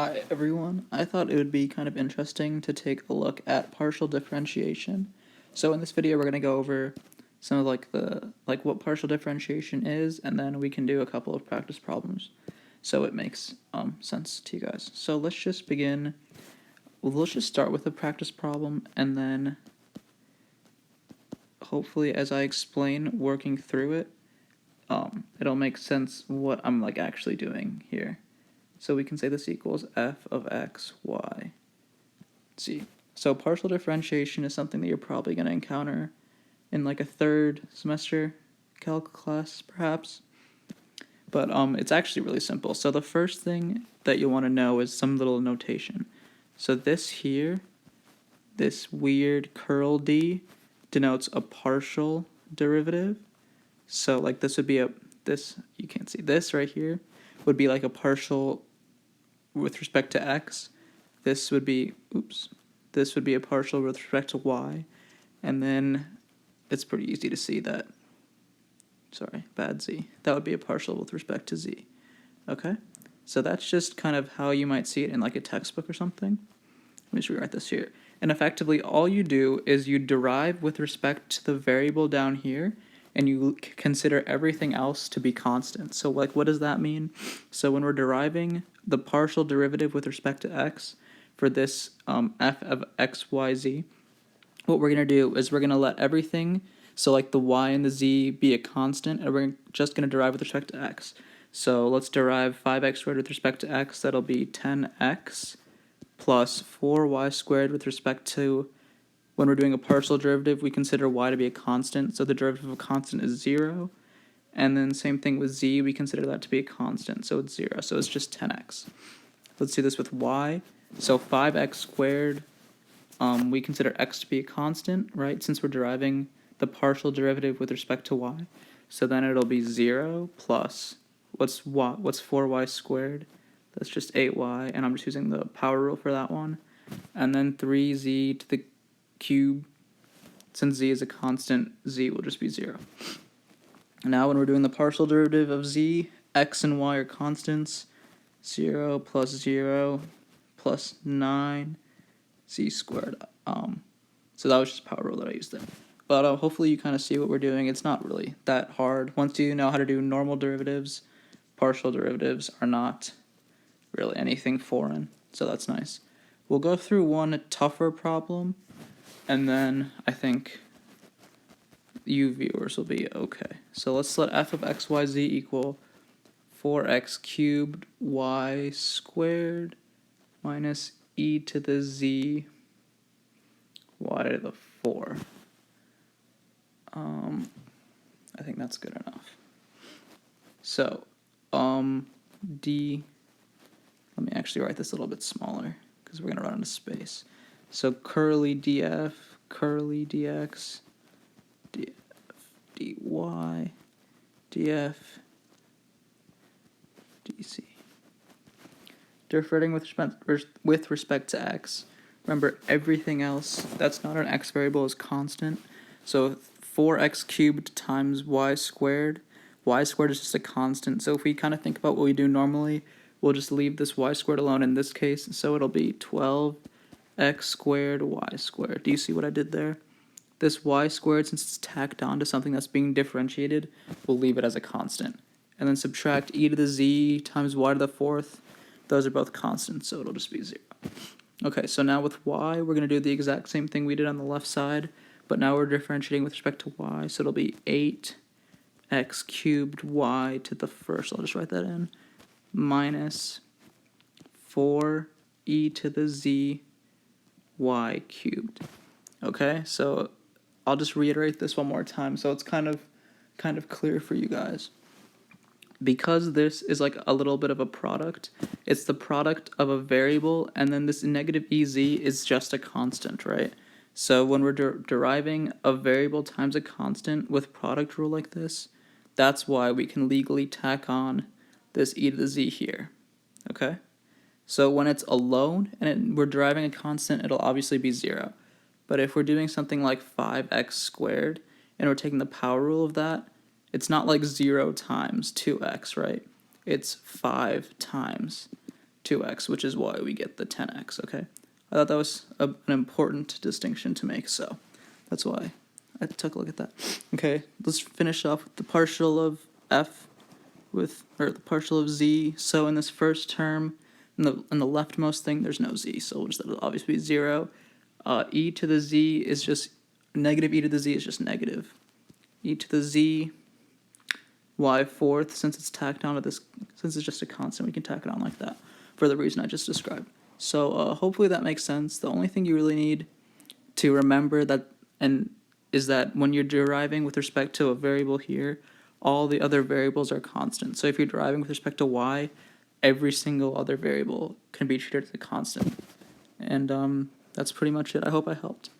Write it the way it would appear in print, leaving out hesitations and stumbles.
Hi everyone, I thought it would be kind of interesting to take a look at partial differentiation. So in this video we're going to go over some of what partial differentiation is, and then we can do a couple of practice problems so it makes sense to you guys. So let's just begin. Let's just start with a practice problem, and then hopefully as I explain working through it, it'll make sense what I'm actually doing here. So we can say this equals f of x, y, z. So partial differentiation is something that you're probably going to encounter in a third semester calc class, perhaps. But it's actually really simple. So the first thing that you want to know is some little notation. So this here, this weird curl D, denotes a partial derivative. So this would be you can't see this right here, would be like a partial with respect to x. This would be a partial with respect to y, and then it's pretty easy to see that, z, that would be a partial with respect to z. Okay, so that's just kind of how you might see it in a textbook or something. Let me just rewrite this here. And effectively all you do is you derive with respect to the variable down here, and you consider everything else to be constant. So what does that mean? So when we're deriving the partial derivative with respect to x for this f of x, y, z, what we're going to do is we're going to let everything, so the y and the z, be a constant, and we're just going to derive with respect to x. So let's derive 5x squared with respect to x. That'll be 10x plus 4y squared with respect to, when we're doing a partial derivative, we consider y to be a constant, so the derivative of a constant is 0. And then same thing with z, we consider that to be a constant, so it's 0, so it's just 10x. Let's do this with y. So 5x squared, we consider x to be a constant, right, since we're deriving the partial derivative with respect to y. So then it'll be 0 plus, what's 4y squared? That's just 8y, and I'm just using the power rule for that one. And then 3z to the cube. Since z is a constant, z will just be 0. Now when we're doing the partial derivative of z, x and y are constants. 0 plus 0 plus 9 z squared. So that was just power rule that I used there. But hopefully you kind of see what we're doing. It's not really that hard. Once you know how to do normal derivatives, partial derivatives are not really anything foreign, so that's nice. We'll go through one tougher problem, and then I think you viewers will be okay. So let's let f of x, y, z equal 4x cubed y squared minus e to the z y to the 4. I think that's good enough. So, d, let me actually write this a little bit smaller, because we're going to run out of space. So curly df, curly dx, df, dy, df, dc. Differentiating with respect to x. Remember, everything else that's not an x variable is constant. So 4x cubed times y squared is just a constant. So if we kind of think about what we do normally, we'll just leave this y squared alone in this case. So it'll be 12x squared y squared. Do you see what I did there? This y squared, since it's tacked on to something that's being differentiated, we'll leave it as a constant. And then subtract e to the z times y to the 4th. Those are both constants, so it'll just be 0. Okay, so now with y, we're going to do the exact same thing we did on the left side, but now we're differentiating with respect to y, so it'll be 8x cubed y to the 1st, I'll just write that in, minus 4e to the z y cubed. Okay, so I'll just reiterate this one more time so it's kind of clear for you guys. Because this is a little bit of a product, it's the product of a variable, and then this negative ez is just a constant, right? So when we're deriving a variable times a constant with product rule like this, that's why we can legally tack on this e to the z here, okay? So when it's alone and we're deriving a constant, it'll obviously be 0. But if we're doing something like 5x squared, and we're taking the power rule of that, it's not like 0 times 2x, right? It's 5 times 2x, which is why we get the 10x, okay? I thought that was an important distinction to make, so that's why I took a look at that. Okay, let's finish off with the partial of f or the partial of z. So in this first term, in the leftmost thing, there's no z, so we'll just obviously be 0. E to the z is just negative. E to the z is just negative. E to the z y fourth, since it's tacked onto this, since it's just a constant, we can tack it on like that for the reason I just described. So hopefully that makes sense. The only thing you really need to remember is that when you're deriving with respect to a variable here, all the other variables are constant. So if you're deriving with respect to y, every single other variable can be treated as a constant. And that's pretty much it. I hope I helped.